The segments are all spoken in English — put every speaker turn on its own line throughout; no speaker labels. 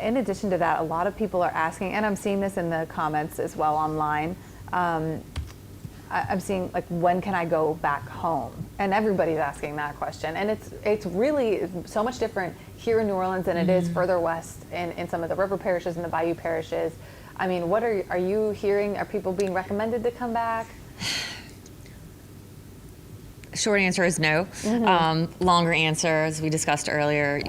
In addition to that, a lot of people are asking, and I'm seeing this in the comments as well online, I'm seeing, like, when can I go back home? And everybody's asking that question. And it's really so much different here in New Orleans than it is further west in some of the river parishes and the bayou parishes. I mean, what are you hearing? Are people being recommended to come back?
Short answer is no. Longer answer, as we discussed earlier,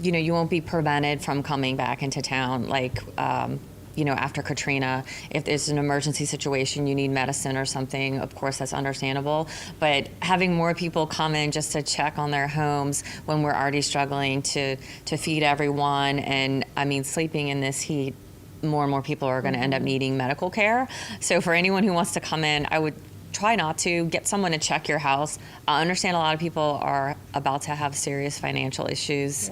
you won't be prevented from coming back into town, like, after Katrina. If there's an emergency situation, you need medicine or something, of course, that's understandable. But having more people come in just to check on their homes when we're already struggling to feed everyone, and I mean, sleeping in this heat, more and more people are going to end up needing medical care. So for anyone who wants to come in, I would try not to. Get someone to check your house. I understand a lot of people are about to have serious financial issues.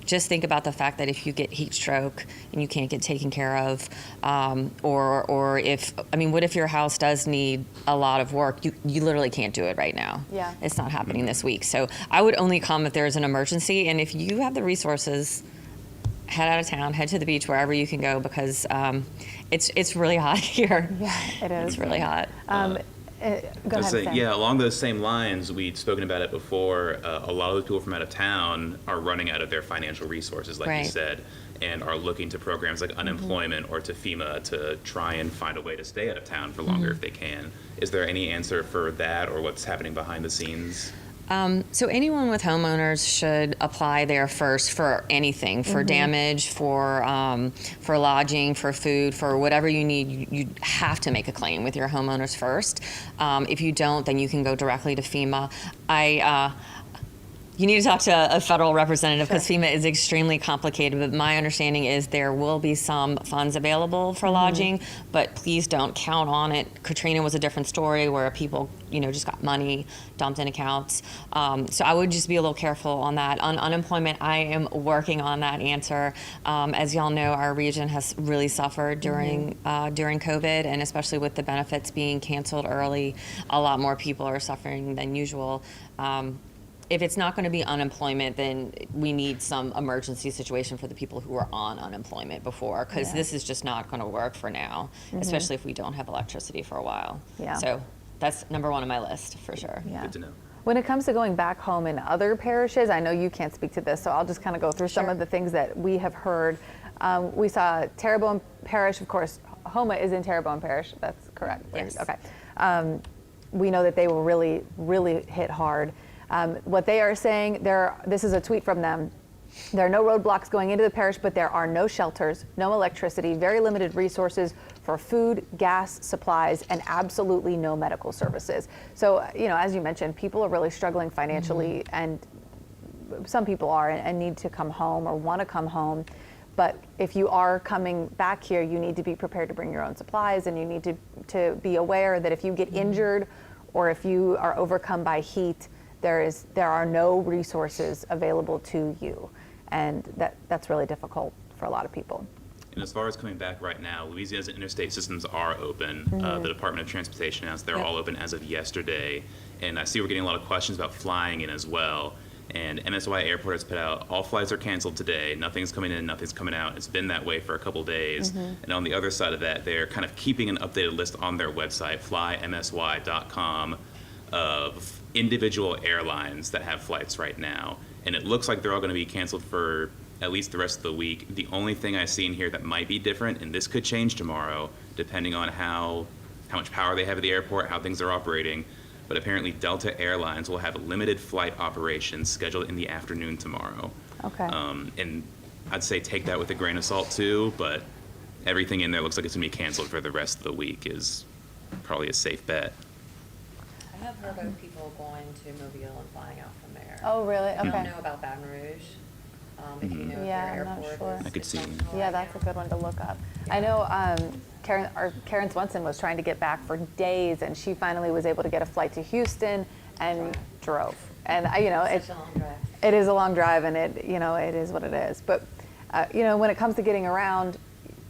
Just think about the fact that if you get heat stroke and you can't get taken care of, or if, I mean, what if your house does need a lot of work? You literally can't do it right now. Yeah. It's not happening this week. So I would only come if there's an emergency, and if you have the resources, head out of town, head to the beach, wherever you can go, because it's really hot here.
Yeah, it is.
It's really hot.
Go ahead, Sam.
Yeah, along those same lines, we'd spoken about it before. A lot of the people from out of town are running out of their financial resources, like you said, and are looking to programs like unemployment or to FEMA to try and find a way to stay out of town for longer if they can. Is there any answer for that, or what's happening behind the scenes?
So anyone with homeowners should apply there first for anything, for damage, for lodging, for food, for whatever you need. You have to make a claim with your homeowners first. If you don't, then you can go directly to FEMA. You need to talk to a federal representative because FEMA is extremely complicated, but my understanding is there will be some funds available for lodging, but please don't count on it. Katrina was a different story where people, just got money dumped in accounts. So I would just be a little careful on that. On unemployment, I am working on that answer. As y'all know, our region has really suffered during COVID, and especially with the benefits being canceled early, a lot more people are suffering than usual. If it's not going to be unemployment, then we need some emergency situation for the people who were on unemployment before, because this is just not going to work for now, especially if we don't have electricity for a while. Yeah. So that's number one on my list for sure.
Yeah.
Good to know.
When it comes to going back home in other parishes, I know you can't speak to this, so I'll just kind of go through some of the things that we have heard. We saw Terrebonne Parish, of course, Homa is in Terrebonne Parish. That's correct.
Yes.
Okay. We know that they were really, really hit hard. What they are saying, this is a tweet from them. There are no roadblocks going into the parish, but there are no shelters, no electricity, very limited resources for food, gas, supplies, and absolutely no medical services. So, as you mentioned, people are really struggling financially, and some people are and need to come home or want to come home. But if you are coming back here, you need to be prepared to bring your own supplies, and you need to be aware that if you get injured or if you are overcome by heat, there are no resources available to you, and that's really difficult for a lot of people.
And as far as coming back right now, Louisiana's interstate systems are open. The Department of Transportation announced they're all open as of yesterday, and I see we're getting a lot of questions about flying in as well. And MSY Airport has put out all flights are canceled today. Nothing's coming in, nothing's coming out. It's been that way for a couple days. And on the other side of that, they're kind of keeping an updated list on their website, flymsy.com, of individual airlines that have flights right now, and it looks like they're all going to be canceled for at least the rest of the week. The only thing I see in here that might be different, and this could change tomorrow depending on how much power they have at the airport, how things are operating, but apparently Delta Airlines will have limited flight operations scheduled in the afternoon tomorrow.
Okay.
And I'd say take that with a grain of salt too, but everything in there looks like it's going to be canceled for the rest of the week is probably a safe bet.
I have heard of people going to Mobile and flying out from there.
Oh, really? Okay.
I don't know about Baton Rouge. If you know if their
I'm not
airport
sure.
is
I could see.
Yeah, that's a good one to look up. I know Karen Swenson was trying to get back for days, and she finally was able to get a flight to Houston and drove. And
Such a long drive.
It is a long drive, and it is what it is. But when it comes to getting around,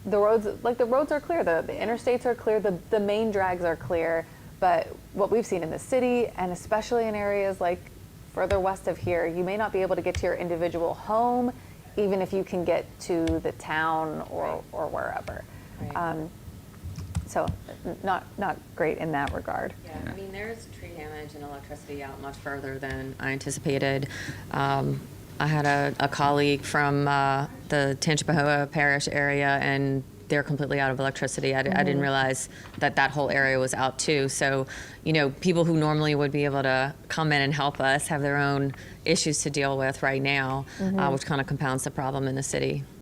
the roads are clear. The interstates are clear. The main drags are clear. But what we've seen in the city, and especially in areas like further west of here, you may not be able to get to your individual home even if you can get to the town or wherever.
Right.
So not great in that regard.
Yeah, I mean, there's tree damage and electricity out much further than I anticipated. I had a colleague from the Tangipahoa Parish area, and they're completely out of electricity. I didn't realize that whole area was out too. So, people who normally would be able to come in and help us have their own issues to deal with right now, which kind of compounds the problem in the city.